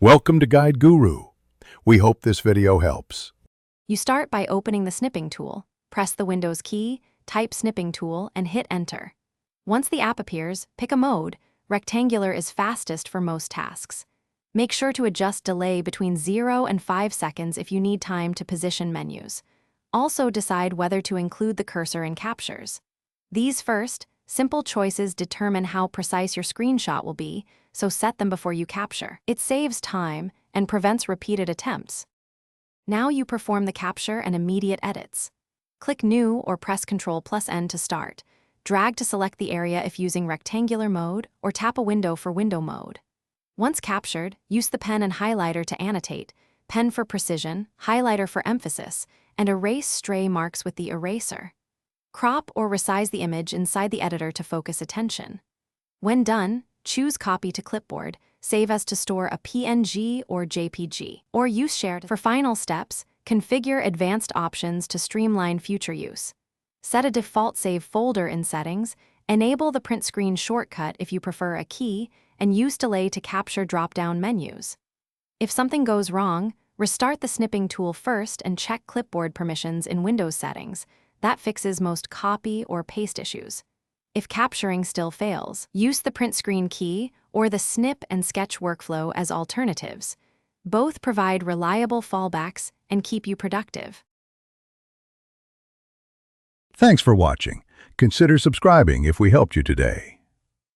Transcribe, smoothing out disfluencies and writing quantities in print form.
Welcome to Guide Guru. We hope this video helps. You start by opening the Snipping Tool. Press the Windows key, type Snipping Tool, and hit Enter. Once the app appears, pick a mode. Rectangular is fastest for most tasks. Make sure to adjust delay between 0 and 5 seconds if you need time to position menus. Also decide whether to include the cursor in captures. These first, simple choices determine how precise your screenshot will be, so set them before you capture. It saves time and prevents repeated attempts. Now you perform the capture and immediate edits. Click New or press Ctrl+N to start. Drag to select the area if using rectangular mode, or tap a window for window mode. Once captured, use the pen and highlighter to annotate, pen for precision, highlighter for emphasis, and erase stray marks with the eraser. Crop or resize the image inside the editor to focus attention. When done, choose Copy to Clipboard, save as to store a PNG or JPG, or use Shared. For final steps, configure advanced options to streamline future use. Set a default save folder in Settings, enable the print screen shortcut if you prefer a key, and use delay to capture drop-down menus. If something goes wrong, restart the Snipping Tool first and check clipboard permissions in Windows settings. That fixes most copy or paste issues. If capturing still fails, use the print screen key or the snip and sketch workflow as alternatives. Both provide reliable fallbacks and keep you productive. Thanks for watching. Consider subscribing if we helped you today.